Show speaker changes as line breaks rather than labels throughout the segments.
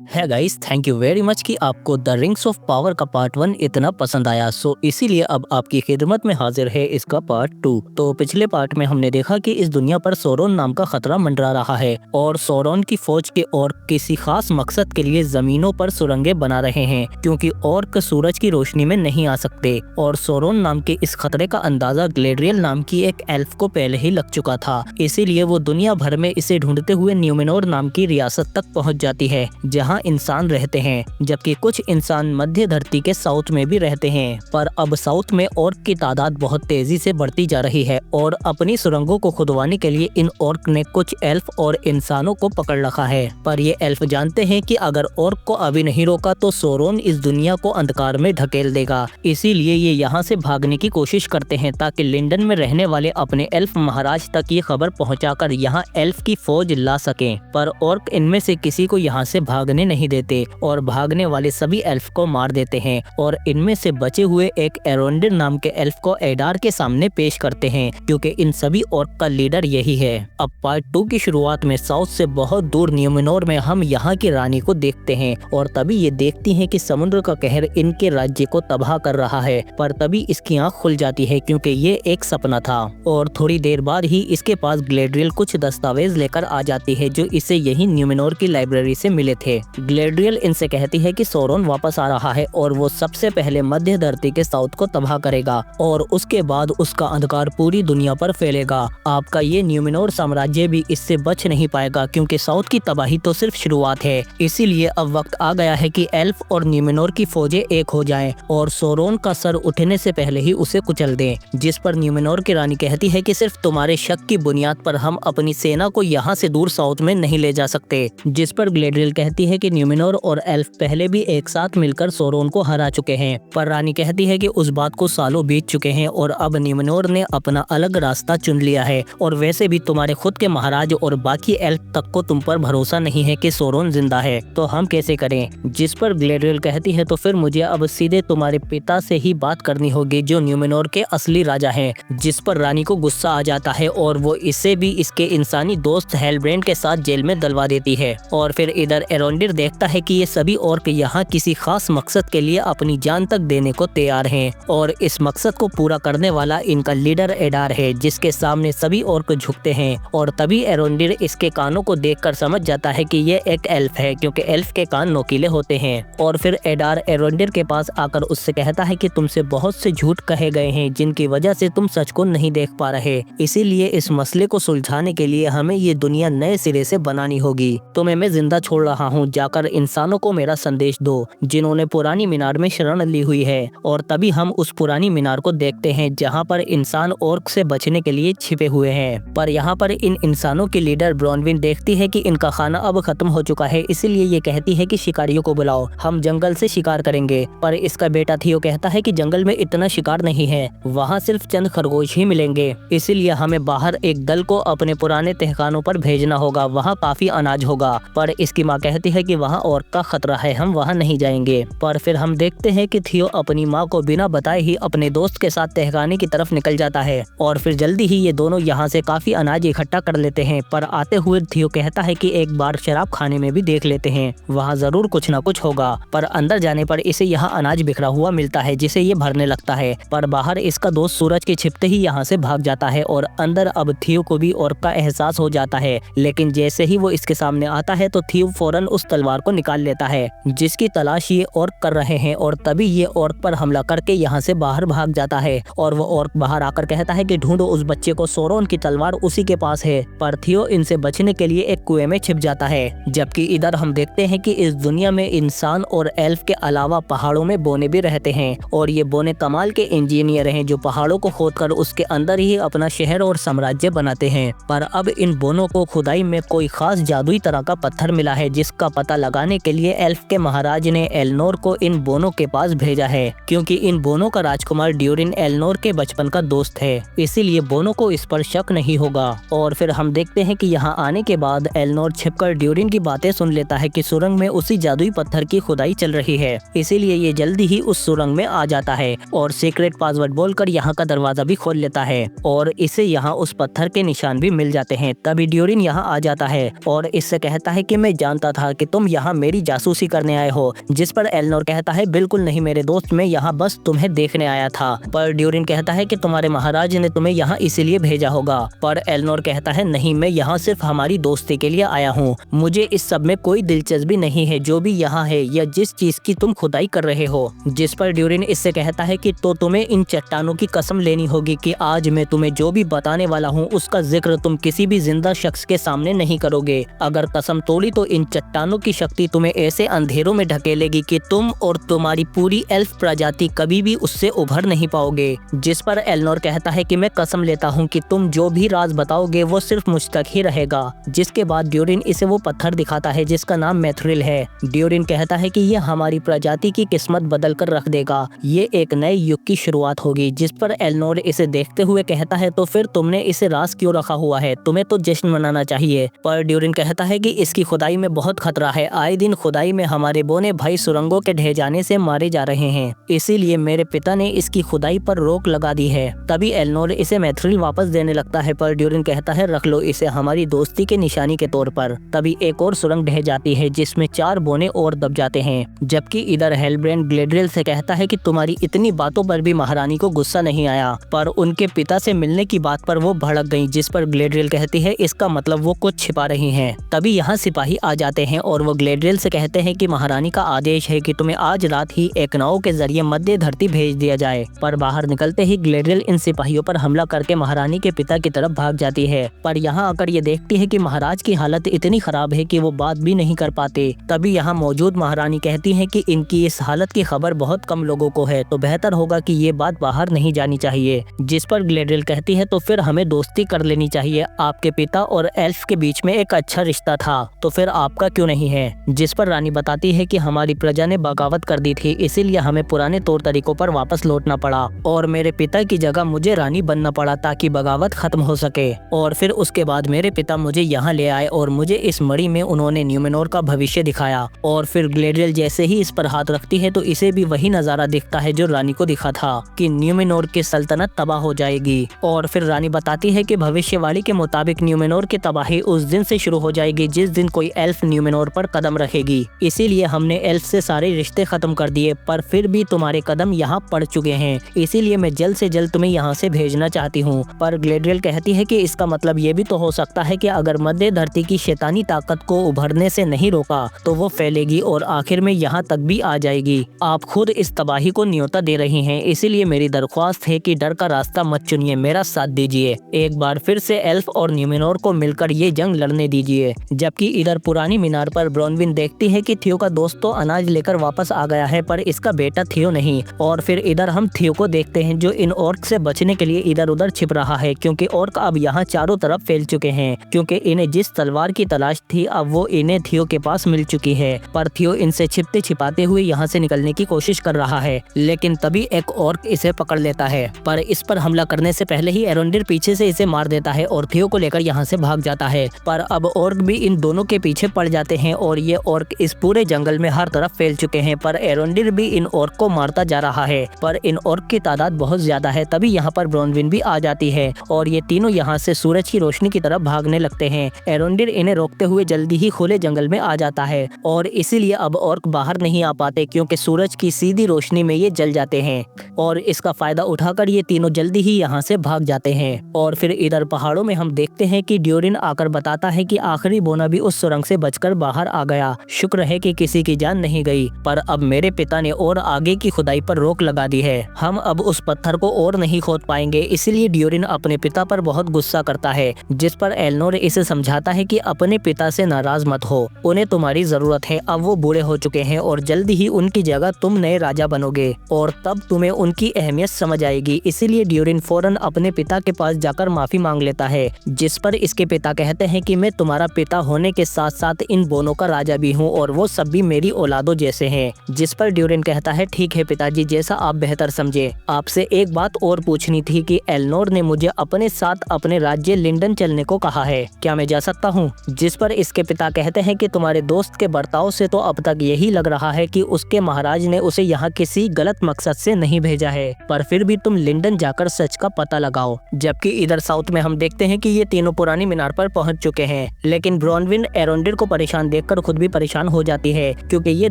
है guys, thank you very much कि आपको द रिंग्स ऑफ पावर का पार्ट 1 इतना पसंद आया। सो इसीलिए अब आपकी खिदमत में हाजिर है इसका पार्ट 2। तो पिछले पार्ट में हमने देखा कि इस दुनिया पर सोरोन नाम का खतरा मंडरा रहा है और सोरोन की फौज के ऑर्क किसी खास मकसद के लिए जमीनों पर सुरंगें बना रहे हैं, क्योंकि ऑर्क सूरज की रोशनी में नहीं आ सकते। और सोरोन नाम के इस खतरे का अंदाजा ग्लेड्रियल नाम की एक एल्फ को पहले ही लग चुका था, इसीलिए वो दुनिया भर में इसे ढूंढते हुए न्यूमेनोर नाम की रियासत तक पहुंच जाती है, जहां इंसान रहते हैं, जबकि कुछ इंसान मध्य धरती के साउथ में भी रहते हैं। पर अब साउथ में ऑर्क की तादाद बहुत तेजी से बढ़ती जा रही है और अपनी सुरंगों को खुदवाने के लिए इन ऑर्क ने कुछ एल्फ और इंसानों को पकड़ रखा है। पर ये एल्फ जानते हैं कि अगर ऑर्क को अभी नहीं रोका तो सोरोन इस दुनिया को अंधकार में ढकेल देगा, इसीलिए ये यहाँ से भागने की कोशिश करते हैं ताकि लिंडन में रहने वाले अपने एल्फ महाराज तक ये खबर पहुँचाकर यहाँ एल्फ की फौज ला सकें। पर ऑर्क इनमें से किसी को यहाँ से भागने नहीं देते और भागने वाले सभी एल्फ को मार देते हैं और इनमें से बचे हुए एक एरोंडिर नाम के एल्फ को एडार के सामने पेश करते हैं, क्योंकि इन सभी ऑर्क का लीडर यही है। अब पार्ट 2 की शुरुआत में साउथ से बहुत दूर न्यूमेनोर में हम यहाँ की रानी को देखते हैं और तभी ये देखती हैं कि समुद्र का कहर इनके राज्य को तबाह कर रहा है। पर तभी इसकी आँख खुल जाती है, क्योंकि ये एक सपना था। और थोड़ी देर बाद ही इसके पास ग्लेड्रियल कुछ दस्तावेज लेकर आ जाती है जो इसे यही न्यूमेनोर की लाइब्रेरी से मिले थे। ग्लेड्रियल इनसे कहती है कि सोरोन वापस आ रहा है और वो सबसे पहले मध्य धरती के साउथ को तबाह करेगा और उसके बाद उसका अंधकार पूरी दुनिया पर फैलेगा। आपका ये न्यूमेनोर साम्राज्य भी इससे बच नहीं पाएगा, क्योंकि साउथ की तबाही तो सिर्फ शुरुआत है। इसीलिए अब वक्त आ गया है कि एल्फ और न्यूमेनोर की फौजें एक हो जाएं और सोरोन का सर उठने से पहले ही उसे कुचल दें। जिस पर न्यूमेनोर की रानी कहती है कि सिर्फ तुम्हारे शक की बुनियाद पर हम अपनी सेना को यहाँ से दूर साउथ में नहीं ले जा सकते। जिस पर ग्लेड्रियल कहती है कि न्यूमेनोर और एल्फ पहले भी एक साथ मिलकर सोरोन को हरा चुके हैं। पर रानी कहती है कि उस बात को सालों बीत चुके हैं और अब न्यूमेनोर ने अपना अलग रास्ता चुन लिया है और वैसे भी तुम्हारे खुद के महाराज और बाकी एल्फ तक को तुम पर भरोसा नहीं है कि सोरोन जिंदा है, तो हम कैसे करें। जिस पर ग्लेड्रियल कहती है तो फिर मुझे अब सीधे तुम्हारे पिता से ही बात करनी होगी, जो न्यूमेनोर के असली राजा हैं। जिस पर रानी को गुस्सा आ जाता है और वो इसे भी इसके इंसानी दोस्त हेलब्रेंड के साथ जेल में डलवा देती है। और फिर इधर एरोंडिर देखता है कि ये सभी ऑर्क यहाँ किसी खास मकसद के लिए अपनी जान तक देने को तैयार हैं और इस मकसद को पूरा करने वाला इनका लीडर एडार है, जिसके सामने सभी ऑर्क झुकते हैं। और तभी एरोंडिर इसके कानों को देखकर समझ जाता है कि ये एक एल्फ है, क्योंकि एल्फ के कान नोकीले होते हैं। और फिर एडार एरोंडिर के पास आकर उससे कहता है कि तुमसे बहुत से झूठ कहे गए हैं जिनकी वजह से तुम सच को नहीं देख पा रहे, इसीलिए इस मसले को सुलझाने के लिए हमें ये दुनिया नए सिरे से बनानी होगी। तुम्हें मैं जिंदा छोड़ रहा हूँ, जाकर इंसानों को मेरा संदेश दो जिन्होंने पुरानी मीनार में शरण ली हुई है। और तभी हम उस पुरानी मीनार को देखते हैं जहाँ पर इंसान ऑर्क से बचने के लिए छिपे हुए हैं। पर यहाँ पर इन इंसानों की लीडर ब्रॉनविन देखती है कि इनका खाना अब खत्म हो चुका है, इसीलिए ये कहती है कि शिकारियों को बुलाओ, हम जंगल से शिकार करेंगे। पर इसका बेटा थियो कहता है कि जंगल में इतना शिकार नहीं है, वहाँ सिर्फ चंद खरगोश ही मिलेंगे, इसीलिए हमें बाहर एक दल को अपने पुराने तहखानों पर भेजना होगा, वहाँ काफी अनाज होगा। पर इसकी माँ कहती है कि वहाँ ऑर्क का खतरा है, हम वहाँ नहीं जाएंगे। पर फिर हम देखते हैं कि थियो अपनी माँ को बिना बताए ही अपने दोस्त के साथ तहखाने की तरफ निकल जाता है और फिर जल्दी ही ये दोनों यहाँ से काफी अनाज इकट्ठा कर लेते हैं। पर आते हुए थियो कहता है कि एक बार शराब खाने में भी देख लेते हैं, वहाँ जरूर कुछ न कुछ होगा। पर अंदर जाने पर इसे यहाँ अनाज बिखरा हुआ मिलता है जिसे ये भरने लगता है। पर बाहर इसका दोस्त सूरज के छिपते ही यहाँ से भाग जाता है और अंदर अब थियो को भी ऑर्क का एहसास हो जाता है। लेकिन जैसे ही वो इसके सामने आता है तो थियो फौरन उस तलवार को निकाल लेता है जिसकी तलाश ये ऑर्क कर रहे हैं और तभी ये ऑर्क पर हमला करके यहाँ से बाहर भाग जाता है। और वो ऑर्क बाहर आकर कहता है कि ढूंढो उस बच्चे को, सोरोन की तलवार उसी के पास है। पर थियो इनसे बचने के लिए एक कुएं में छिप जाता है। जबकि इधर हम देखते हैं कि इस दुनिया में इंसान और एल्फ के अलावा पहाड़ों में बोने भी रहते हैं और ये बोने कमाल के इंजीनियर हैं जो पहाड़ों को खोदकर उसके अंदर ही अपना शहर और साम्राज्य बनाते हैं। पर अब इन बोनों को खुदाई में कोई खास जादुई तरह का पत्थर मिला है जिसका पता लगाने के लिए एल्फ के महाराज ने एलनोर को इन बोनों के पास भेजा है, क्योंकि इन बोनों का राजकुमार ड्यूरिन एलनोर के बचपन का दोस्त है, इसीलिए बोनों को इस पर शक नहीं होगा। और फिर हम देखते हैं कि यहाँ आने के बाद एलनोर छिपकर ड्यूरिन की बातें सुन लेता है कि सुरंग में उसी जादुई पत्थर की खुदाई चल रही है, इसीलिए ये जल्दी ही उस सुरंग में आ जाता है और सीक्रेट पासवर्ड बोलकर यहाँ का दरवाजा भी खोल लेता है और इसे यहाँ उस पत्थर के निशान भी मिल जाते हैं। तभी ड्यूरिन यहाँ आ जाता है और इससे कहता है कि मैं जानता था कि तुम यहाँ मेरी जासूसी करने आए हो। जिस पर एल्नोर कहता है बिल्कुल नहीं मेरे दोस्त, मैं यहाँ बस तुम्हें देखने आया था। पर ड्यूरिन कहता है कि तुम्हारे महाराज ने तुम्हें यहाँ इसीलिए भेजा होगा। पर एल्नोर कहता है नहीं, मैं यहाँ सिर्फ हमारी दोस्ती के लिए आया हूँ, मुझे इस सब में कोई दिलचस्पी नहीं है जो भी यहाँ है या जिस चीज की तुम खुदाई कर रहे हो। जिस पर ड्यूरिन इससे कहता है कि तो तुम्हें इन चट्टानों की कसम लेनी होगी कि आज मैं तुम्हें जो भी बताने वाला हूँ उसका जिक्र तुम किसी भी जिंदा शख्स के सामने नहीं करोगे। अगर कसम तोड़ी तो इन चट्टानों की शक्ति तुम्हें ऐसे अंधेरों में ढकेलेगी कि तुम और तुम्हारी पूरी एल्फ प्रजाति कभी भी उससे उभर नहीं पाओगे। जिस पर एल्नोर कहता है कि मैं कसम लेता हूँ कि तुम जो भी राज बताओगे वो सिर्फ मुझ तक ही रहेगा। जिसके बाद ड्यूरिन इसे वो पत्थर दिखाता है जिसका नाम मैथ्रिल है। ड्यूरिन कहता है कि ये हमारी प्रजाति की किस्मत बदल कर रख देगा, ये एक नए युग की शुरुआत होगी। जिस पर एल्नोर इसे देखते हुए कहता है तो फिर तुमने इसे राज क्यों रखा हुआ है, तुम्हें तो जश्न मनाना चाहिए। पर ड्यूरिन कहता है कि इसकी खुदाई में बहुत खतरा है, आए दिन खुदाई में हमारे बोने भाई सुरंगों के ढह जाने से मारे जा रहे हैं, इसीलिए मेरे पिता ने इसकी खुदाई पर रोक लगा दी है। तभी एल्नोर इसे मैथ्रिल वापस देने लगता है पर ड्यूरिन कहता है रख लो इसे हमारी दोस्ती के निशानी के तौर पर। तभी एक और सुरंग ढह जाती है जिसमें 4 बोने और दब जाते हैं। जबकि इधर हेलब्रेंड ग्लेड्रियल से कहता है कि तुम्हारी इतनी बातों पर भी महारानी को गुस्सा नहीं आया, पर उनके पिता से मिलने की बात पर वो भड़क गई। जिस पर ग्लेड्रियल कहती है इसका मतलब वो कुछ छिपा रही हैं। तभी यहाँ सिपाही आ जाते हैं और वो ग्लेड्रियल से कहते हैं कि महारानी का आदेश है कि तुम्हें आज रात ही एक नाव के जरिए मध्य धरती भेज दिया जाए। पर बाहर निकलते ही ग्लेड्रियल इन सिपाहियों पर हमला करके महारानी के पिता की तरफ भाग जाती है। पर यहाँ आकर ये देखती है कि महाराज की हालत इतनी खराब है कि वो बात भी नहीं कर पाते। तभी यहाँ मौजूद महारानी कहती है कि इनकी इस हालत की खबर बहुत कम लोगों को है, तो बेहतर होगा कि ये बात बाहर नहीं जानी चाहिए। जिस पर ग्लेड्रियल कहती है तो फिर हमें दोस्ती कर लेनी चाहिए, आपके पिता और एल्फ के बीच में एक अच्छा रिश्ता था, तो फिर आपका क्यों नहीं है। जिस पर रानी बताती है कि हमारी प्रजा ने बगावत कर दी थी, इसीलिए हमें पुराने तौर तरीकों पर वापस लौटना पड़ा और मेरे पिता की जगह मुझे रानी बनना पड़ा ताकि बगावत खत्म हो सके। और फिर उसके बाद मेरे पिता मुझे यहाँ ले आए और मुझे इस मड़ी में उन्होंने न्यूमेनोर का भविष्य दिखाया। और फिर ग्लेड्रियल जैसे ही इस पर हाथ रखती है तो इसे भी वही नजारा दिखता है जो रानी को दिखा था कि न्यूमेनोर की सल्तनत तबाह हो जाएगी। और फिर रानी बताती है कि भविष्यवाणी के मुताबिक न्यूमेनोर की तबाही उस दिन से शुरू हो जाएगी जिस दिन कोई एल्फ न्यूमेनोर पर कदम रखेगी, इसीलिए हमने एल्फ से सारे रिश्ते खत्म कर दिए, पर फिर भी तुम्हारे कदम यहाँ पड़ चुके हैं, इसीलिए मैं जल्द से जल्द तुम्हें यहाँ से भेजना चाहती हूँ। पर ग्लेड्रियल कहती है कि इसका मतलब ये भी तो हो सकता है कि अगर मध्य धरती की शैतानी ताकत को उभरने से नहीं रोका तो वो फैलेगी और आखिर में यहाँ तक भी आ जाएगी। आप खुद इस तबाही को न्योता दे रही हैं, इसीलिए मेरी दरख्वास्त है कि डर का रास्ता मत चुनिए, मेरा साथ दीजिए, एक बार फिर से एल्फ और न्यूमेनोर को मिलकर ये जंग लड़ने दीजिए। जबकि इधर पुरानी मीनार पर ब्रोनविन देखती है कि थियो का दोस्त तो अनाज लेकर वापस आ गया है पर इसका बेटा थियो नहीं। और फिर इधर हम थियो को देखते हैं जो इन ऑर्क से बचने के लिए इधर उधर छिप रहा है, क्योंकि ऑर्क अब यहाँ चारों तरफ फैल चुके हैं। क्योंकि इन्हें जिस तलवार की तलाश थी अब वो इन्हें थियो के पास मिल चुकी है। पर थियो इनसे छिपते छिपाते हुए यहाँ से निकलने की कोशिश कर रहा है, लेकिन तभी एक ऑर्क इसे पकड़ लेता है। पर इस पर हमला करने से पहले ही एरोंडिर पीछे से इसे मार देता है और थियो को लेकर यहाँ से भाग जाता है। पर अब ऑर्क भी इन दोनों के पीछे पड़ जाते हैं और ये ऑर्क इस पूरे जंगल में हर तरफ फैल चुके हैं। पर एरोंडिर भी इन ऑर्क को मारता जा रहा है, पर इन ऑर्क की तादाद बहुत ज्यादा है। तभी यहाँ पर ब्रोनविन भी आ जाती है और ये तीनों यहाँ से सूरज की रोशनी की तरफ भागने लगते हैं। एरोंडिर इन्हें रोकते हुए जल्दी ही खुले जंगल में आ जाता है और इसीलिए अब ऑर्क बाहर नहीं आ पाते क्योंकि सूरज की सीधी रोशनी में ये जल जाते हैं। और इसका फायदा उठाकर ये तीनों जल्दी ही यहाँ से भाग जाते हैं। और फिर इधर पहाड़ों में हम देखते हैं कि ड्यूरिन आकर बताता है कि आखिरी बोना भी उस सुरंग से बचकर बाहर आ गया, शुक्र है कि किसी की जान नहीं गई। पर अब मेरे पिता ने और आगे की खुदाई पर रोक लगा दी है, हम अब उस पत्थर को और नहीं खोद पाएंगे। इसलिए ड्यूरिन अपने पिता पर बहुत गुस्सा करता है, जिस पर एल्नोर इसे समझाता है कि अपने पिता से नाराज मत हो, उन्हें तुम्हारी जरूरत है, अब वो बूढ़े हो चुके हैं और जल्दी ही उनकी जगह तुम नए राजा बनोगे और तब तुम्हें उनकी अहमियत समझ आएगी। इसीलिए ड्यूरिन फौरन अपने पिता के पास जाकर माफी मांग लेता है, जिस पर इसके पिता कहते हैं कि मैं तुम्हारा पिता होने के साथ साथ इन बोनों का राजा भी हूँ और वो सब भी मेरी औलादों जैसे हैं। जिस पर ड्यूरिन कहता है ठीक है पिताजी, जैसा आप बेहतर समझे। आपसे एक बात और पूछनी थी कि एल्नोर ने मुझे अपने साथ अपने राज्य लिंडन चलने को कहा है, क्या मैं जा सकता हूँ? जिस पर इसके पिता कहते हैं कि तुम्हारे दोस्त के बर्ताव से तो अब तक यही लग रहा है कि उसके महाराज ने उसे यहाँ किसी गलत मकसद से नहीं भेजा है, पर फिर भी तुम लिंडन जाकर सच का पता लगाओ। जबकि इधर साउथ में हम देखते हैं कि ये तीनों पुरानी मीनार पर पहुंच चुके हैं, लेकिन ब्रोनविन एरोंडिर को परेशान देखकर खुद भी परेशान हो जाती है क्योंकि ये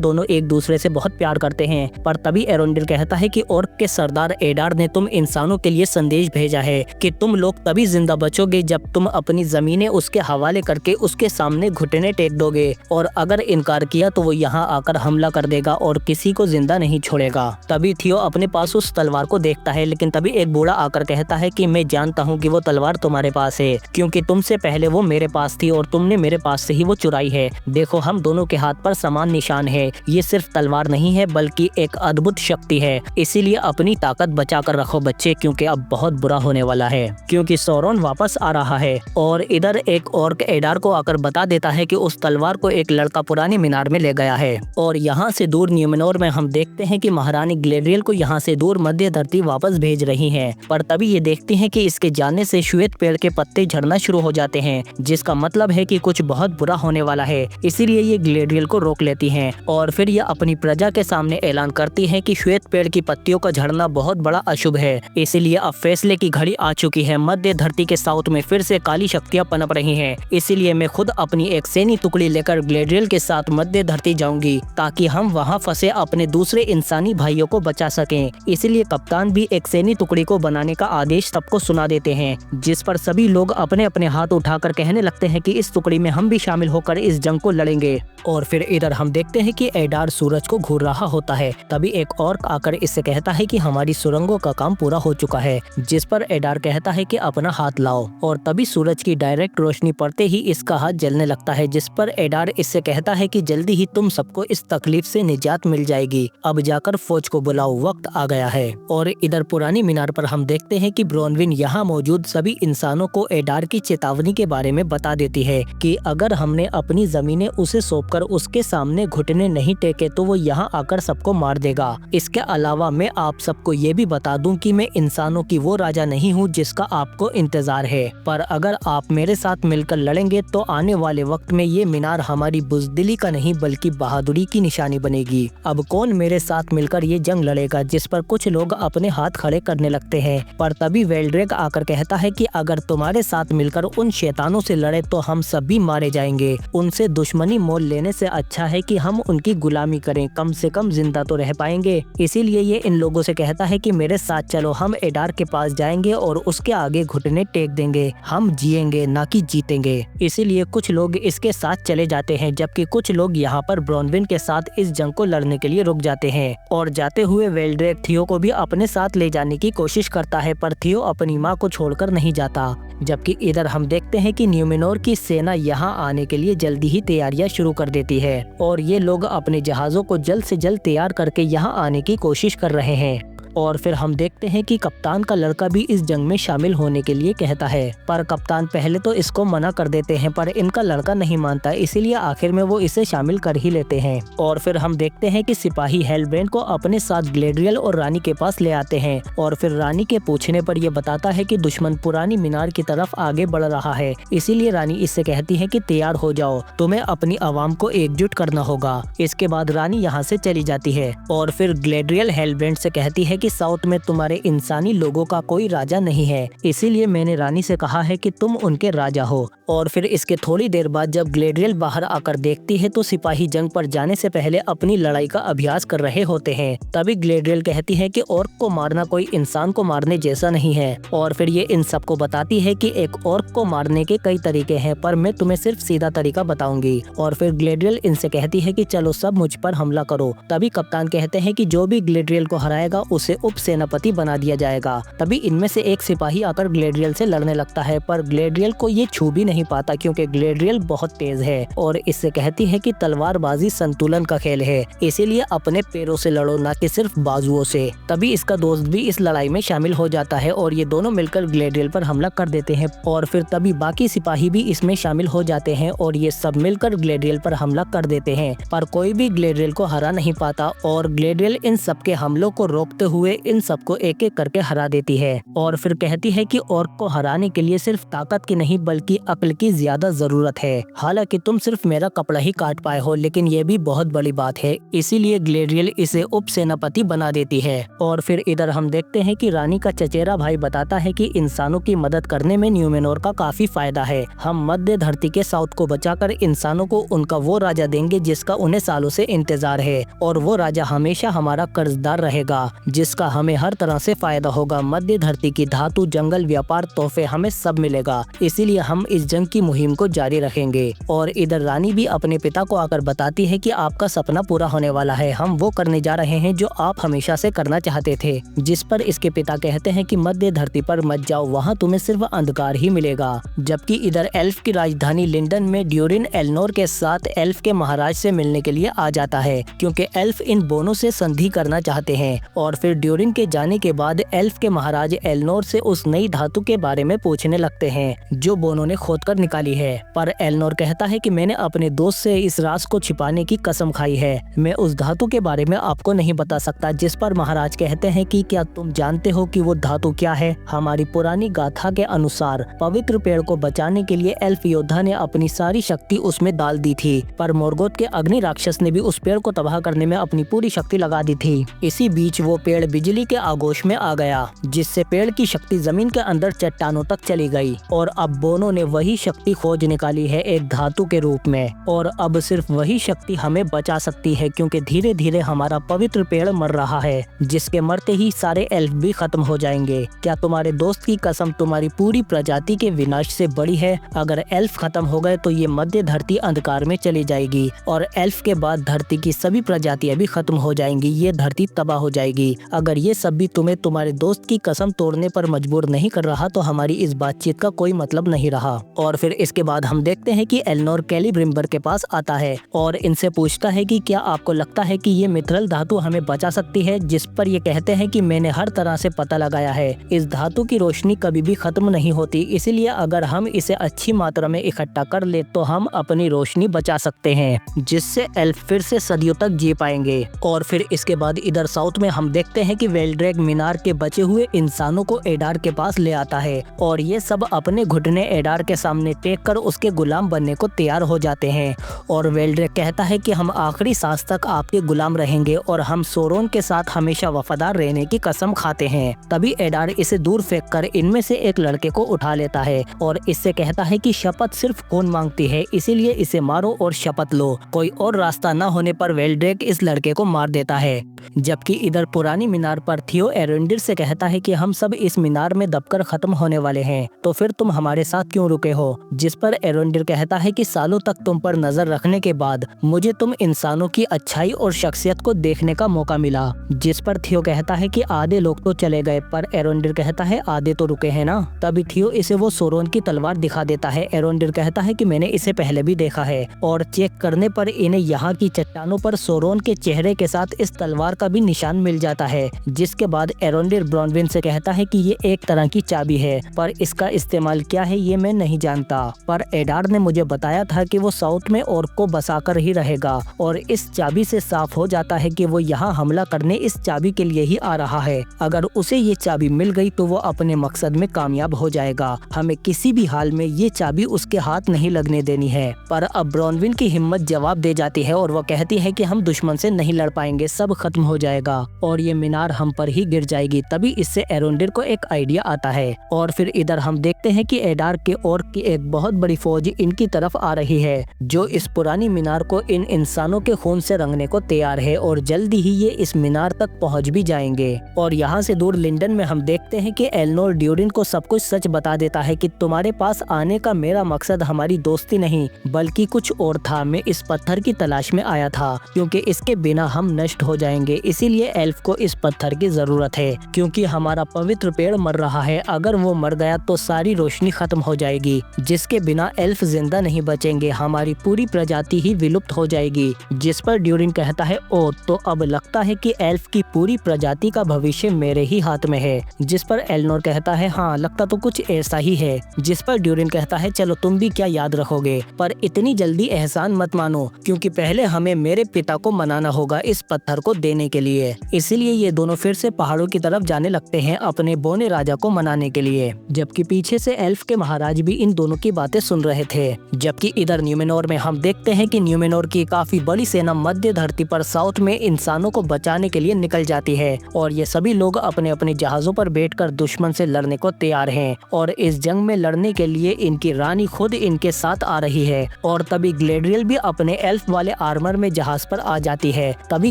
दोनों एक दूसरे से बहुत प्यार करते हैं। पर तभी एरोंडिल कहता है कि ऑर्क के सरदार एडार ने तुम इंसानों के लिए संदेश भेजा है कि तुम लोग तभी जिंदा बचोगे जब तुम अपनी जमीनें उसके हवाले करके उसके सामने घुटने टेक दोगे, और अगर इनकार किया तो वो यहाँ आकर हमला कर देगा और किसी को जिंदा नहीं छोड़ेगा। तभी थियो अपने पास उस तलवार को देखता है, लेकिन तभी एक बूढ़ा आकर कहता है कि मैं जानता हूँ कि वो तलवार तुम्हारे पास है क्योंकि तुमसे पहले वो मेरे पास थी और तुमने मेरे पास से ही वो चुराई है। देखो, हम दोनों के हाथ पर समान निशान है। ये सिर्फ तलवार नहीं है बल्कि एक अद्भुत शक्ति है, इसीलिए अपनी ताकत बचा कर रखो बच्चे, क्योंकि अब बहुत बुरा होने वाला है, क्योंकि सौरोन वापस आ रहा है। और इधर एक ऑर्क एडार को आकर बता देता है कि उस तलवार को एक लड़का पुरानी मीनार में ले गया है। और यहाँ से दूर न्यूमेनोर में हम देखते हैं कि महारानी ग्लेड्रियल को यहाँ से दूर मध्य धरती वापस भेज रही है। पर तभी ये देखती हैं कि इसके जाने से श्वेत पेड़ के पत्ते झड़ना शुरू हो जाते हैं, जिसका मतलब है कि कुछ बहुत बुरा होने वाला है। इसीलिए ये ग्लेड्रियल को रोक लेती हैं और फिर ये अपनी प्रजा के सामने ऐलान करती हैं कि श्वेत पेड़ की पत्तियों का झड़ना बहुत बड़ा अशुभ है। इसीलिए अब फैसले की घड़ी आ चुकी है। मध्य धरती के साउथ में फिर से काली शक्तियाँ पनप रही हैं। इसीलिए मैं खुद अपनी एक सैन्य टुकड़ी लेकर ग्लेड्रियल के साथ मध्य धरती जाऊंगी ताकि हम वहाँ फंसे अपने दूसरे इंसानी भाइयों को बचा सकें। इसीलिए कप्तान भी एक सैन्य टुकड़ी को बनाने का आदेश सबको सुना देते हैं, जिस पर सभी लोग अपने अपने हाथ उठाकर कहने लगते हैं कि इस टुकड़ी में हम भी शामिल होकर इस जंग को लड़ेंगे। और फिर इधर हम देखते हैं कि एडार सूरज को घूर रहा होता है। तभी एक ऑर्क आकर इससे कहता है कि हमारी सुरंगों का काम पूरा हो चुका है, जिस पर एडार कहता है कि अपना हाथ लाओ। और तभी सूरज की डायरेक्ट रोशनी पड़ते ही इसका हाथ जलने लगता है, जिस पर एडार इससे कहता है कि जल्दी ही तुम सबको इस तकलीफ से निजात मिल जाएगी। अब जाकर फौज को बुलाओ, वक्त आ गया है। और इधर पुरानी मीनार पर हम देखते हैं कि ब्रोनविन यहाँ मौजूद सभी इंसानों को एडार की चेतावनी के बारे में बता देती है कि अगर हमने अपनी जमीनें उसे सौंपकर उसके सामने घुटने नहीं टेके तो वो यहाँ आकर सबको मार देगा। इसके अलावा मैं आप सबको ये भी बता दूं कि मैं इंसानों की वो राजा नहीं हूँ जिसका आपको इंतजार है, पर अगर आप मेरे साथ मिलकर लड़ेंगे तो आने वाले वक्त में ये मीनार हमारी बुज़दिली का नहीं बल्कि बहादुरी की निशानी बनेगी। अब कौन मेरे साथ मिलकर ये जंग लड़ेगा? जिस पर कुछ लोग अपने हाथ खड़े करने लगते हैं। पर तभी वेल्ड्रेक आकर कहता है कि अगर तुम्हारे साथ मिलकर उन शैतानों से लड़े तो हम सभी मारे जाएंगे। उनसे दुश्मनी मोल लेने से अच्छा है कि हम उनकी गुलामी करें, कम से कम जिंदा तो रह पाएंगे। इसीलिए ये इन लोगों से कहता है कि मेरे साथ चलो, हम एडार के पास जाएंगे और उसके आगे घुटने टेक देंगे। हम जिएंगे ना कि जीतेंगे। इसीलिए कुछ लोग इसके साथ चले जाते हैं, जबकि कुछ लोग यहाँ पर ब्रोनविन के साथ इस जंग को लड़ने के लिए रुक जाते हैं। और जाते हुए वेल्ड्रेक थियो को भी अपने साथ ले जाने की कोशिश करता है, पर थियो अपनी माँ को छोड़कर नहीं जाता। जबकि इधर हम देखते हैं कि न्यूमेनोर की सेना यहाँ आने के लिए जल्दी ही तैयारियां शुरू कर देती है और ये लोग अपने जहाजों को जल्द से जल्द तैयार करके यहाँ आने की कोशिश कर रहे हैं। और फिर हम देखते हैं कि कप्तान का लड़का भी इस जंग में शामिल होने के लिए कहता है, पर कप्तान पहले तो इसको मना कर देते हैं, पर इनका लड़का नहीं मानता, इसीलिए आखिर में वो इसे शामिल कर ही लेते हैं। और फिर हम देखते हैं कि सिपाही हेलब्रेंड को अपने साथ ग्लेड्रियल और रानी के पास ले आते हैं और फिर रानी के पूछने पर यह बताता है कि दुश्मन पुरानी मीनार की तरफ आगे बढ़ रहा है। इसीलिए रानी इससे कहती है कि तैयार हो जाओ, तुम्हें अपनी आवाम को एकजुट करना होगा। इसके बाद रानी यहाँ से चली जाती है और फिर ग्लेड्रियल हेलब्रेंड से कहती है कि साउथ में तुम्हारे इंसानी लोगों का कोई राजा नहीं है, इसीलिए मैंने रानी से कहा है कि तुम उनके राजा हो। और फिर इसके थोड़ी देर बाद जब ग्लेड्रियल बाहर आकर देखती है तो सिपाही जंग पर जाने से पहले अपनी लड़ाई का अभ्यास कर रहे होते हैं। तभी ग्लेड्रियल कहती है कि ऑर्क को मारना कोई इंसान को मारने जैसा नहीं है। और फिर ये इन सबको बताती है कि एक ऑर्क को मारने के कई तरीके हैं, पर मैं तुम्हें सिर्फ सीधा तरीका बताऊंगी। और फिर ग्लेड्रियल इनसे कहती है कि चलो सब मुझ पर हमला करो। तभी कप्तान कहते हैं कि जो भी ग्लेड्रियल को हराएगा उसे उप सेनापति बना दिया जाएगा। तभी इनमें से एक सिपाही आकर ग्लेड्रियल से लड़ने लगता है, पर ग्लेड्रियल को ये छू भी नहीं पाता क्योंकि ग्लेड्रियल बहुत तेज है और इससे कहती है कि तलवारबाजी संतुलन का खेल है, इसीलिए अपने पैरों से लड़ो, ना कि सिर्फ बाजुओं से। तभी इसका दोस्त भी इस लड़ाई में शामिल हो जाता है और ये दोनों मिलकर ग्लेड्रियल पर हमला कर देते हैं। और फिर तभी बाकी सिपाही भी इसमें शामिल हो जाते हैं और ये सब मिलकर ग्लेड्रियल पर हमला कर देते हैं, पर कोई भी ग्लेड्रियल को हरा नहीं पाता और ग्लेड्रियल इन सबके हमलों को रोकते हुए हुए इन सबको एक एक करके हरा देती है और फिर कहती है कि ऑर्क को हराने के लिए सिर्फ ताकत की नहीं बल्कि अक्ल की ज्यादा जरूरत है। हालांकि तुम सिर्फ मेरा कपड़ा ही काट पाए हो, लेकिन ये भी बहुत बड़ी बात है। इसीलिए ग्लेडियल इसे उप सेनापति बना देती है। और फिर इधर हम देखते हैं कि रानी का चचेरा भाई बताता है कि इंसानों की मदद करने में न्यूमेनोर का काफी फायदा है। हम मध्य धरती के साउथ को बचाकर इंसानों को उनका वो राजा देंगे जिसका उन्हें सालों से इंतजार है, और वो राजा हमेशा हमारा कर्जदार रहेगा जिसका हमें हर तरह से फायदा होगा। मध्य धरती की धातु, जंगल, व्यापार, तोहफे हमें सब मिलेगा। इसीलिए हम इस जंग की मुहिम को जारी रखेंगे। और इधर रानी भी अपने पिता को आकर बताती है कि आपका सपना पूरा होने वाला है, हम वो करने जा रहे हैं जो आप हमेशा से करना चाहते थे। जिस पर इसके पिता कहते हैं कि मध्य धरती पर मत जाओ, वहाँ तुम्हें सिर्फ अंधकार ही मिलेगा। जबकि इधर एल्फ की राजधानी लिंडन में ड्यूरिन एल्नोर के साथ एल्फ के महाराज से मिलने के लिए आ जाता है, क्योंकि एल्फ इन दोनों से संधि करना चाहते हैं। और फिर ड्यूरिन के जाने के बाद एल्फ के महाराज एल्नोर से उस नई धातु के बारे में पूछने लगते हैं जो बोनो ने खोद कर निकाली है। पर एल्नोर कहता है कि मैंने अपने दोस्त से इस राज को छिपाने की कसम खाई है, मैं उस धातु के बारे में आपको नहीं बता सकता। जिस पर महाराज कहते हैं कि क्या तुम जानते हो कि वो धातु क्या है? हमारी पुरानी गाथा के अनुसार पवित्र पेड़ को बचाने के लिए एल्फ योद्धा ने अपनी सारी शक्ति उसमें डाल दी थी, पर मोर्गोथ के अग्नि राक्षस ने भी उस पेड़ को तबाह करने में अपनी पूरी शक्ति लगा दी थी। इसी बीच वो पेड़ बिजली के आगोश में आ गया, जिससे पेड़ की शक्ति जमीन के अंदर चट्टानों तक चली गई। और अब बोनो ने वही शक्ति खोज निकाली है एक धातु के रूप में, और अब सिर्फ वही शक्ति हमें बचा सकती है, क्योंकि धीरे धीरे हमारा पवित्र पेड़ मर रहा है, जिसके मरते ही सारे एल्फ भी खत्म हो जाएंगे। क्या तुम्हारे दोस्त की कसम तुम्हारी पूरी प्रजाति के विनाश से बड़ी है? अगर एल्फ खत्म हो गए तो ये मध्य धरती अंधकार में चली जाएगी, और एल्फ के बाद धरती की सभी प्रजातियां भी खत्म हो जाएंगी, ये धरती तबाह हो जाएगी। अगर ये सब भी तुम्हें तुम्हारे दोस्त की कसम तोड़ने पर मजबूर नहीं कर रहा तो हमारी इस बातचीत का कोई मतलब नहीं रहा। और फिर इसके बाद हम देखते हैं कि एल्नोर कैलिब्रिम्बर के पास आता है और इनसे पूछता है कि क्या आपको लगता है कि ये मिथरल धातु हमें बचा सकती है? जिस पर ये कहते हैं कि मैंने हर तरह से पता लगाया है, इस धातु की रोशनी कभी भी खत्म नहीं होती, इसलिए अगर हम इसे अच्छी मात्रा में इकट्ठा कर ले तो हम अपनी रोशनी बचा सकते हैं, जिससे एल्फ फिर से सदियों तक जी पाएंगे। और फिर इसके बाद इधर साउथ में हम देखते हैं कि वेल्ड्रेग मीनार के बचे हुए इंसानों को एडार के पास ले आता है, और ये सब अपने घुटने एडार के सामने टेक कर उसके गुलाम बनने को तैयार हो जाते हैं। और वेल्ड्रेग कहता है कि हम आखिरी सांस तक आपके गुलाम रहेंगे और हम सोरोन के साथ हमेशा वफादार रहने की कसम खाते हैं। तभी एडार इसे दूर फेंककर इनमें से एक लड़के को उठा लेता है और इससे कहता है कि शपथ सिर्फ खून मांगती है, इसीलिए इसे मारो और शपथ लो। कोई और रास्ता न होने पर वेल्ड्रेग इस लड़के को मार देता है। जबकि इधर पुरानी मीनार पर थियो एरोंडिर से कहता है कि हम सब इस मीनार में दबकर खत्म होने वाले हैं, तो फिर तुम हमारे साथ क्यों रुके हो? जिस पर एरोंडिर कहता है कि सालों तक तुम पर नजर रखने के बाद मुझे तुम इंसानों की अच्छाई और शख्सियत को देखने का मौका मिला। जिस पर थियो कहता है कि आधे लोग तो चले गए, पर एरोंडिर कहता है आधे तो रुके हैं ना। तभी थियो इसे वो सोरोन की तलवार दिखा देता है। एरोंडिर कहता है कि मैंने इसे पहले भी देखा है, और चेक करने पर इन्हें यहाँ की चट्टानों पर सोरोन के चेहरे के साथ इस तलवार का भी निशान मिल जाता है। जिसके बाद एरोंडिर ब्रॉनविन से कहता है कि ये एक तरह की चाबी है, पर इसका इस्तेमाल क्या है ये मैं नहीं जानता, पर एडार ने मुझे बताया था कि वो साउथ में ऑर्क को बसाकर ही रहेगा, और इस चाबी से साफ हो जाता है कि वो यहाँ हमला करने इस चाबी के लिए ही आ रहा है। अगर उसे ये चाबी मिल गई तो वो अपने मकसद में कामयाब हो जाएगा। हमें किसी भी हाल में ये चाबी उसके हाथ नहीं लगने देनी है। पर अब ब्रॉनविन की हिम्मत जवाब दे जाती है और वो कहती है कि हम दुश्मन से नहीं लड़ पाएंगे, सब खत्म हो जाएगा और ये मीनार हम पर ही गिर जाएगी। तभी इससे एरोंडिर को एक आइडिया आता है, और फिर इधर हम देखते हैं कि एडार के ऑर्क की एक बहुत बड़ी फौज इनकी तरफ आ रही है, जो इस पुरानी मीनार को इन इंसानों के खून से रंगने को तैयार है, और जल्दी ही ये इस मीनार तक पहुंच भी जाएंगे। और यहाँ से दूर लिंडन में हम देखते हैं कि एल्नोर ड्यूरिन को सब कुछ सच बता देता है कि तुम्हारे पास आने का मेरा मकसद हमारी दोस्ती नहीं बल्कि कुछ और था। मैं इस पत्थर की तलाश में आया था, क्योंकि इसके बिना हम नष्ट हो जाएंगे, इसीलिए एल्फ को इस पत्थर की जरूरत है, क्योंकि हमारा पवित्र पेड़ मर रहा है। अगर वो मर गया तो सारी रोशनी खत्म हो जाएगी, जिसके बिना एल्फ जिंदा नहीं बचेंगे, हमारी पूरी प्रजाति ही विलुप्त हो जाएगी। जिस पर ड्यूरिन कहता है ओ, तो अब लगता है कि एल्फ की पूरी प्रजाति का भविष्य मेरे ही हाथ में है। जिस पर एल्नोर कहता है हाँ, लगता तो कुछ ऐसा ही है। जिस पर ड्यूरिन कहता है चलो तुम भी क्या याद रखोगे, पर इतनी जल्दी एहसान मत मानो, क्योंकि पहले हमें मेरे पिता को मनाना होगा इस पत्थर को देने के लिए। इसीलिए ये ये दोनों फिर से पहाड़ों की तरफ जाने लगते हैं अपने बोने राजा को मनाने के लिए, जबकि पीछे से एल्फ के महाराज भी इन दोनों की बातें सुन रहे थे। जबकि इधर न्यूमेनोर में हम देखते हैं कि न्यूमेनोर की काफी बड़ी सेना मध्य धरती पर साउथ में इंसानों को बचाने के लिए निकल जाती है और ये सभी लोग अपने अपने जहाजों पर बैठकर दुश्मन से लड़ने को तैयार हैं और इस जंग में लड़ने के लिए इनकी रानी खुद इनके साथ आ रही है। और तभी ग्लेड्रियल भी अपने एल्फ वाले आर्मर में जहाज पर आ जाती है। तभी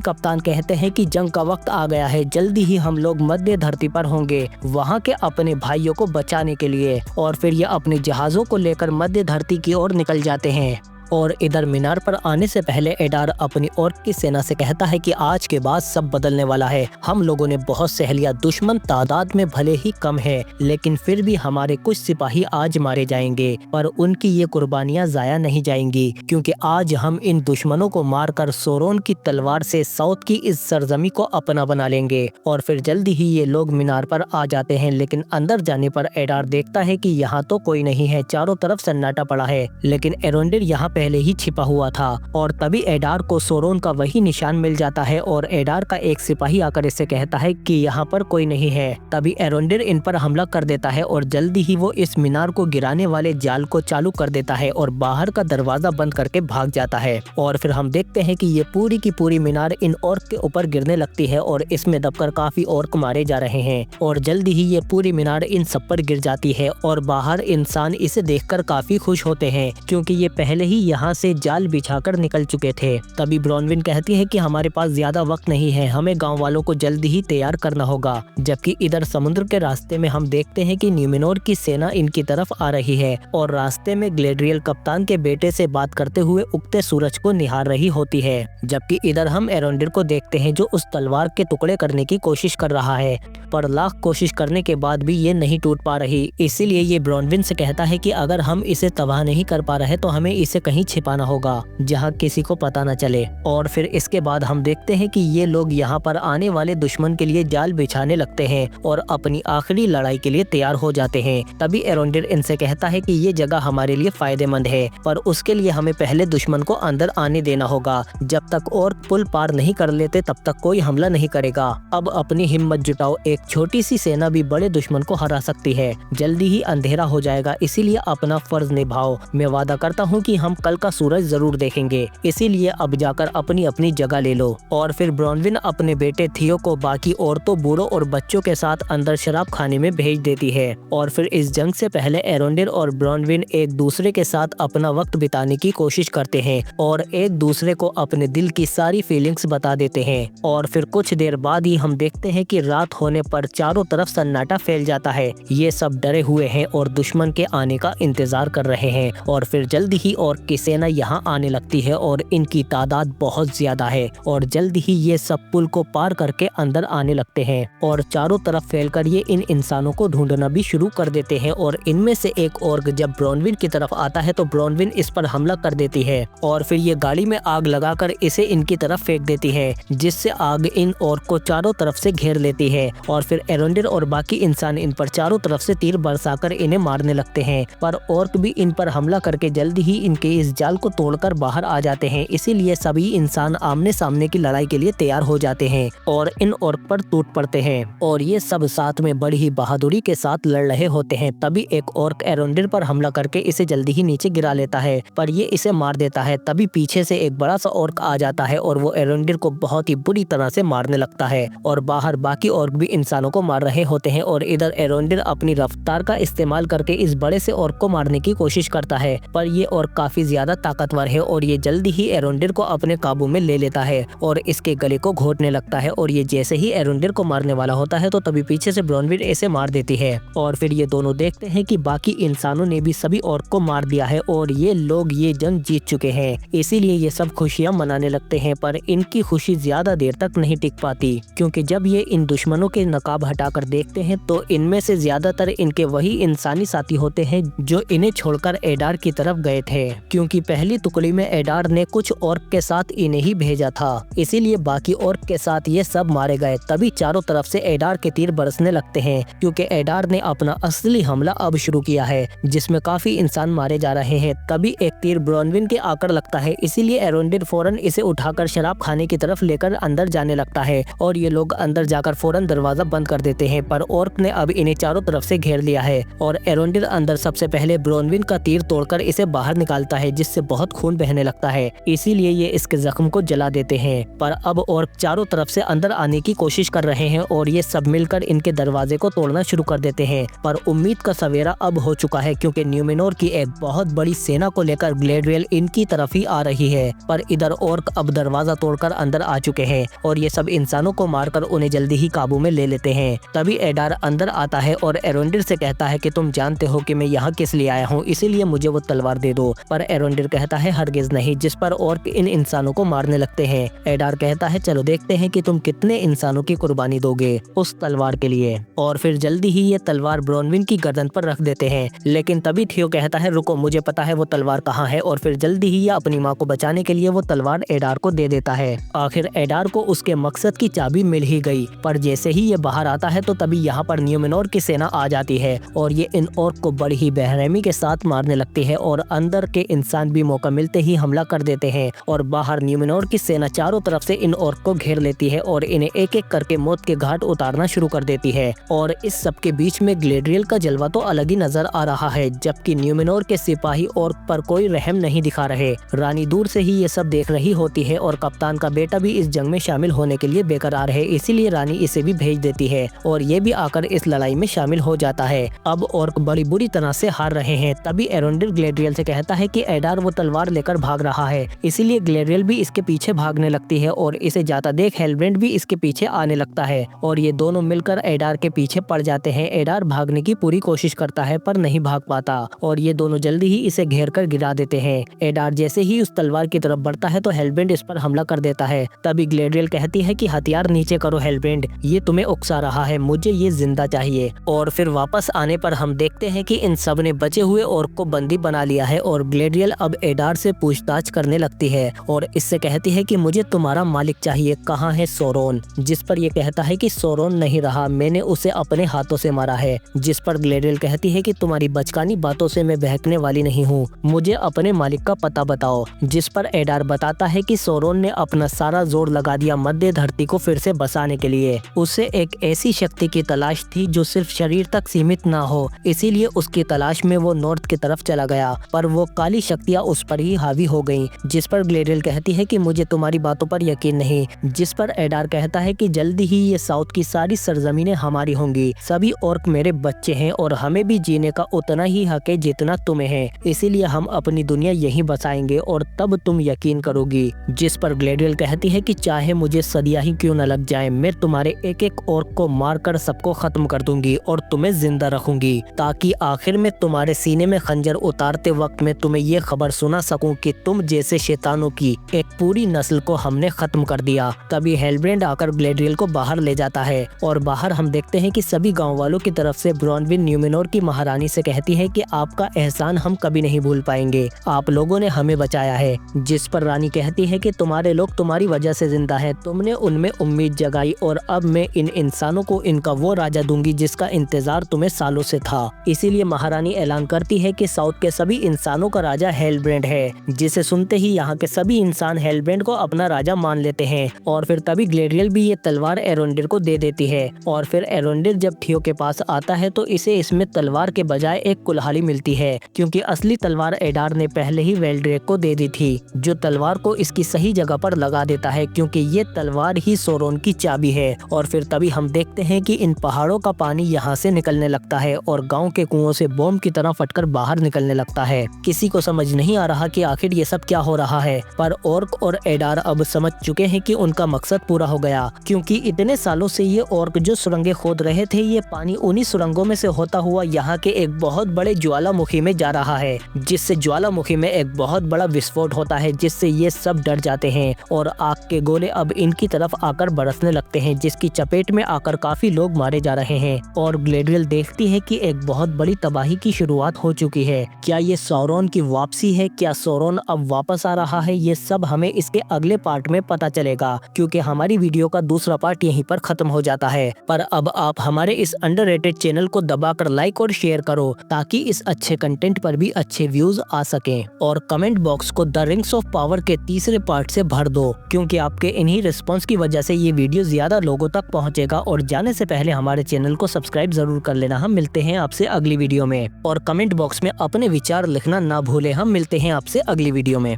कप्तान कहते हैं कि जंग का वक्त आ गया है, जल्दी ही हम लोग मध्य धरती पर होंगे वहाँ के अपने भाइयों को बचाने के लिए। और फिर ये अपने जहाजों को लेकर मध्य धरती की ओर निकल जाते हैं। और इधर मीनार पर आने से पहले एडार अपनी ऑर्क की सेना से कहता है कि आज के बाद सब बदलने वाला है। हम लोगों ने बहुत सह लिया, दुश्मन तादाद में भले ही कम है लेकिन फिर भी हमारे कुछ सिपाही आज मारे जाएंगे, पर उनकी ये कुर्बानियां जाया नहीं जाएंगी क्योंकि आज हम इन दुश्मनों को मारकर सोरोन की तलवार से साउथ की इस सरजमी को अपना बना लेंगे। और फिर जल्दी ही ये लोग मीनार पर आ जाते हैं, लेकिन अंदर जाने पर एडार देखता है कि यहाँ तो कोई नहीं है, चारों तरफ सन्नाटा पड़ा है। लेकिन एरोंडिर यहाँ पहले ही छिपा हुआ था और तभी एडार को सोरोन का वही निशान मिल जाता है और एडार का एक सिपाही आकर इससे कहता है कि यहाँ पर कोई नहीं है। तभी एरोंडिर इन पर हमला कर देता है और जल्दी ही वो इस मीनार को गिराने वाले जाल को चालू कर देता है और बाहर का दरवाजा बंद करके भाग जाता है। और फिर हम देखते हैं कि ये पूरी की पूरी मीनार इन ऑर्क के ऊपर गिरने लगती है और इसमें दबकर काफी ऑर्क मारे जा रहे हैं और जल्दी ही ये पूरी मीनार इन सब पर गिर जाती है और बाहर इंसान इसे देखकर काफी खुश होते हैं क्योंकि ये पहले ही यहाँ से जाल बिछाकर निकल चुके थे। तभी ब्रॉनविन कहती है कि हमारे पास ज्यादा वक्त नहीं है, हमें गांव वालों को जल्दी ही तैयार करना होगा। जबकि इधर समुद्र के रास्ते में हम देखते हैं कि न्यूमेनोर की सेना इनकी तरफ आ रही है और रास्ते में ग्लेड्रियल कप्तान के बेटे से बात करते हुए उगते सूरज को निहार रही होती है। जबकि इधर हम एरोंडिर को देखते हैं जो उस तलवार के टुकड़े करने की कोशिश कर रहा है, पर लाख कोशिश करने के बाद भी ये नहीं टूट पा रही। इसीलिए ये ब्रॉनविन से कहता है कि अगर हम इसे तबाह नहीं कर पा रहे तो हमें इसे कहीं छिपाना होगा जहां किसी को पता न चले। और फिर इसके बाद हम देखते हैं कि ये लोग यहाँ पर आने वाले दुश्मन के लिए जाल बिछाने लगते हैं और अपनी आखिरी लड़ाई के लिए तैयार हो जाते हैं। तभी एरोंडिर इनसे कहता है कि ये जगह हमारे लिए फायदेमंद है, पर उसके लिए हमें पहले दुश्मन को अंदर आने देना होगा। जब तक और पुल पार नहीं कर लेते तब तक कोई हमला नहीं करेगा। अब अपनी हिम्मत जुटाओ, एक छोटी सी सेना भी बड़े दुश्मन को हरा सकती है। जल्दी ही अंधेरा हो जाएगा, इसीलिए अपना फर्ज निभाओ। मैं वादा करता हूँ कि हम कल का सूरज जरूर देखेंगे, इसीलिए अब जाकर अपनी अपनी जगह ले लो। और फिर ब्रॉनविन अपने बेटे थियो को बाकी औरतों, बूढ़ों और बच्चों के साथ अंदर शराब खाने में भेज देती है। और फिर इस जंग से पहले एरोंडिर और ब्रॉनविन एक दूसरे के साथ अपना वक्त बिताने की कोशिश करते हैं और एक दूसरे को अपने दिल की सारी फीलिंग्स बता देते हैं। और फिर कुछ देर बाद ही हम देखते हैं कि रात होने पर चारों तरफ सन्नाटा फैल जाता है। ये सब डरे हुए हैं और दुश्मन के आने का इंतजार कर रहे हैं। और फिर जल्दी ही ऑर्क की सेना यहाँ आने लगती है और इनकी तादाद बहुत ज्यादा है और जल्दी ही ये सब पुल को पार करके अंदर आने लगते हैं और चारों तरफ फैलकर ये इन इंसानों को ढूंढना भी शुरू कर देते हैं। और इनमें से एक ऑर्क जब ब्रॉनविन की तरफ आता है तो ब्रॉनविन इस पर हमला कर देती है और फिर ये गाड़ी में आग लगाकर इसे इनकी तरफ फेंक देती है, जिससे आग इन ऑर्क को चारों तरफ से घेर लेती है। और फिर एरोंडिर और बाकी इंसान इन पर चारों तरफ से तीर बरसाकर इन्हें मारने लगते हैं, पर ऑर्क भी इन पर हमला करके जल्दी ही इनके इस जाल को तोड़कर बाहर आ जाते हैं। इसीलिए सभी इंसान आमने सामने की लड़ाई के लिए तैयार हो जाते हैं और इन ऑर्क पर टूट पड़ते हैं और ये सब साथ में बड़ी ही बहादुरी के साथ लड़ रहे होते हैं। तभी एक ऑर्क एरोंडिर पर हमला करके इसे जल्दी ही नीचे गिरा लेता है, पर ये इसे मार देता है। तभी पीछे से एक बड़ा सा ऑर्क आ जाता है और वो एरोंडिर को बहुत ही बुरी तरह से मारने लगता है और बाहर बाकी ऑर्क भी इंसानों को मार रहे होते हैं। और इधर एरोंडिर अपनी रफ्तार का इस्तेमाल करके इस बड़े से ऑर्क को मारने की कोशिश करता है, पर ये ऑर्क काफी ज्यादा ताकतवर है और ये जल्दी ही एरोंडिर को अपने काबू में ले लेता है और इसके गले को घोटने लगता है। और ये जैसे ही एरोंडिर को मारने वाला होता है तो तभी पीछे से ब्रॉनविन इसे मार देती है और फिर ये दोनों देखते हैं कि बाकी इंसानों ने भी सभी ऑर्क को मार दिया है और ये लोग ये जंग जीत चुके हैं। इसीलिए ये सब खुशियां मनाने लगते हैं, पर इनकी खुशी ज्यादा देर तक नहीं टिक पाती क्योंकि जब ये इन दुश्मनों के नकाब हटाकर देखते हैं तो इनमें से ज्यादातर इनके वही इंसानी साथी होते हैं जो इन्हें छोड़कर एडार की तरफ गए थे, क्योंकि क्योंकि पहली टुकड़ी में एडार ने कुछ ऑर्क के साथ इन्हें ही भेजा था, इसीलिए बाकी ऑर्क के साथ ये सब मारे गए। तभी चारों तरफ से एडार के तीर बरसने लगते हैं क्योंकि एडार ने अपना असली हमला अब शुरू किया है, जिसमें काफी इंसान मारे जा रहे हैं। तभी एक तीर ब्रोनविन के आकर लगता है, इसीलिए एरोंडिर फौरन इसे उठाकर शराब खाने की तरफ लेकर अंदर जाने लगता है और ये लोग अंदर जाकर फौरन दरवाजा बंद कर देते हैं। पर ऑर्क ने अब इन्हें चारों तरफ से घेर लिया है और एरोंडिर अंदर सबसे पहले ब्रोनविन का तीर तोड़कर इसे बाहर निकालता है, जिससे बहुत खून बहने लगता है। इसीलिए ये इसके जख्म को जला देते हैं। पर अब ऑर्क चारों तरफ से अंदर आने की कोशिश कर रहे हैं और ये सब मिलकर इनके दरवाजे को तोड़ना शुरू कर देते हैं। पर उम्मीद का सवेरा अब हो चुका है क्योंकि न्यूमेनोर की एक बहुत बड़ी सेना को लेकर ग्लेड्रियल इनकी तरफ ही आ रही है। पर इधर ऑर्क अब दरवाजा तोड़कर अंदर आ चुके हैं और ये सब इंसानों को मारकर उन्हें जल्दी ही काबू में ले लेते हैं। तभी एडार अंदर आता है और एरोंडिर से कहता है कि तुम जानते हो कि मैं यहाँ किस लिए आया हूँ, इसीलिए मुझे वो तलवार दे दो। पर एरोंडिर कहता है हरगिज नहीं, जिस पर ऑर्क इन इंसानों को मारने लगते हैं। एडार कहता है चलो देखते हैं कि तुम कितने इंसानों की कुर्बानी दोगे उस तलवार के लिए। और फिर जल्दी ही ये तलवार ब्रोनविन की गर्दन पर रख देते हैं। लेकिन तभी थियो कहता है रुको, मुझे पता है वो तलवार कहाँ है। और फिर जल्दी ही ये अपनी माँ को बचाने के लिए वो तलवार एडार को दे देता है। आखिर एडार को उसके मकसद की चाबी मिल ही गई। पर जैसे ही ये बाहर आता है तो तभी यहाँ पर न्यूमेनोर की सेना आ जाती है और ये इन ऑर्क को बड़ी ही बेरहमी के साथ मारने लगती है और अंदर के इंसान भी मौका मिलते ही हमला कर देते हैं। और बाहर न्यूमेनोर की सेना चारों तरफ से इन ऑर्क को घेर लेती है और इन्हें एक एक करके मौत के घाट उतारना शुरू कर देती है। और इस सब के बीच में ग्लेड्रियल का जलवा तो अलग ही नजर आ रहा है, जबकि न्यूमेनोर के सिपाही ऑर्क पर कोई रहम नहीं दिखा रहे। रानी दूर से ही ये सब देख रही होती है और कप्तान का बेटा भी इस जंग में शामिल होने के लिए बेकरार है, इसीलिए रानी इसे भी भेज देती है और ये भी आकर इस लड़ाई में शामिल हो जाता है। अब ऑर्क बड़ी बुरी तरह से हार रहे हैं। तभी एरोंडिर ग्लेड्रियल से कहता है कि एडार वो तलवार लेकर भाग रहा है, इसीलिए ग्लेड्रियल भी इसके पीछे भागने लगती है और इसे जाता देख हेलब्रेंड भी इसके पीछे आने लगता है और ये दोनों मिलकर एडार के पीछे पड़ जाते हैं। एडार भागने की पूरी कोशिश करता है पर नहीं भाग पाता और ये दोनों जल्दी ही इसे घेर कर गिरा देते हैं। एडार जैसे ही उस तलवार की तरफ बढ़ता है तो हेलब्रेंड इस पर हमला कर देता है। तभी ग्लेड्रियल कहती है कि हथियार नीचे करो हेलब्रेंड, ये तुम्हें उकसा रहा है, मुझे ये जिंदा चाहिए। और फिर वापस आने पर हम देखते हैं कि इन सब ने बचे हुए ऑर्क को बंदी बना लिया है और ग्लेड्रियल अब एडार से पूछताछ करने लगती है और इससे कहती है कि मुझे तुम्हारा मालिक चाहिए, कहाँ है सोरोन। जिस पर ये कहता है कि सोरोन नहीं रहा, मैंने उसे अपने हाथों से मारा है। जिस पर ग्लेड्रियल कहती है कि तुम्हारी बचकानी बातों से मैं बहकने वाली नहीं हूँ, मुझे अपने मालिक का पता बताओ। जिस पर एडार बताता है कि सोरोन ने अपना सारा जोर लगा दिया मध्य धरती को फिर से बसाने के लिए। उसे एक ऐसी शक्ति की तलाश थी जो सिर्फ शरीर तक सीमित ना हो, इसीलिए उसकी तलाश में वो नॉर्थ की तरफ चला गया, पर वो काली शक्तियाँ उस पर ही हावी हो गईं। जिस पर ग्लेड्रियल कहती है कि मुझे तुम्हारी बातों पर यकीन नहीं। जिस पर एडार कहता है कि जल्दी ही ये साउथ की सारी सरजमीनें हमारी होंगी, सभी ऑर्क मेरे बच्चे हैं और हमें भी जीने का उतना ही हक है जितना तुम्हें है, इसीलिए हम अपनी दुनिया यहीं बसाएंगे और तब तुम यकीन करोगी। जिस पर ग्लेड्रियल कहती है कि चाहे मुझे सदियां ही क्यों न लग जाए, मैं तुम्हारे एक एक ऑर्क को मारकर सबको खत्म कर दूंगी और तुम्हें जिंदा रखूंगी, ताकि आखिर में तुम्हारे सीने में खंजर उतारते वक्त मैं तुम्हें ये खबर सुना सकूं कि तुम जैसे शैतानों की एक पूरी नस्ल को हमने खत्म कर दिया। तभी हेलब्रेंड आकर ग्लेड्रियल को बाहर ले जाता है और बाहर हम देखते हैं कि सभी गाँव वालों की तरफ से ब्रोनविन न्यूमेनोर की महारानी से कहती है कि आपका एहसान हम कभी नहीं भूल पाएंगे, आप लोगों ने हमें बचाया है। जिस पर रानी कहती है कि तुम्हारे लोग तुम्हारी वजह से जिंदा है, तुमने उनमें उम्मीद जगाई और अब मैं इन इंसानों को इनका वो राजा दूंगी जिसका इंतजार तुम्हें सालों से था। इसीलिए महारानी ऐलान करती है कि साउथ के सभी इंसानों का राजा हेलब्रेंड है। जिसे सुनते ही यहाँ के सभी इंसान हेलब्रेंड को अपना राजा मान लेते हैं और फिर तभी ग्लेड्रियल भी ये तलवार एरोंडिर को दे देती है। और फिर एरोंडिर जब थियो के पास आता है तो इसे इसमें तलवार के बजाय एक कुल्हाड़ी मिलती है, क्योंकि असली तलवार एडार ने पहले ही वेल्ड्रेक को दे दी थी, जो तलवार को इसकी सही जगह पर लगा देता है, क्योंकि ये तलवार ही सोरोन की चाबी है। और फिर तभी हम देखते हैं कि इन पहाड़ों का पानी यहाँ से निकलने लगता है और गांव के कुओं से बॉम्ब की तरह फटकर बाहर निकलने लगता है। किसी को समझ नहीं आ रहा कि आखिर ये सब क्या हो रहा है, पर ऑर्क और एडार अब समझ चुके हैं कि उनका मकसद पूरा हो गया, क्योंकि इतने सालों से ये ऑर्क जो सुरंगें खोद रहे थे, ये पानी उन्हीं सुरंगों में से होता हुआ यहाँ के एक बहुत बड़े ज्वालामुखी में जा रहा है, जिससे ज्वालामुखी में एक बहुत बड़ा विस्फोट होता है, जिससे ये सब डर जाते हैं और आग के गोले अब इनकी तरफ आकर बरसने लगते हैं, जिसकी चपेट में आकर काफी लोग मारे जा रहे हैं। और ग्लेड्रियल देखती है कि एक बहुत बड़ी तबाही की शुरुआत हो चुकी है। क्या ये सौरोन की वापसी है, क्या सोरोन अब वापस आ रहा है, ये सब हमें इसके अगले पार्ट में पता चलेगा, क्योंकि हमारी वीडियो का दूसरा पार्ट यहीं पर खत्म हो जाता है। पर अब आप हमारे इस अंडररेटेड चैनल को दबाकर लाइक और शेयर करो, ताकि इस अच्छे कंटेंट पर भी अच्छे व्यूज आ सकें। और कमेंट बॉक्स को द रिंग्स ऑफ पावर के तीसरे पार्ट से भर दो, क्योंकि आपके इन्हीं रिस्पॉन्स की वजह से ये वीडियो ज्यादा लोगों तक पहुंचेगा। और जाने से पहले हमारे चैनल को सब्सक्राइब जरूर कर लेना। हम मिलते हैं आपसे अगली वीडियो में, और कमेंट बॉक्स में अपने विचार लिखना ना भूले। हम मिलते हैं आपसे अगली वीडियो में।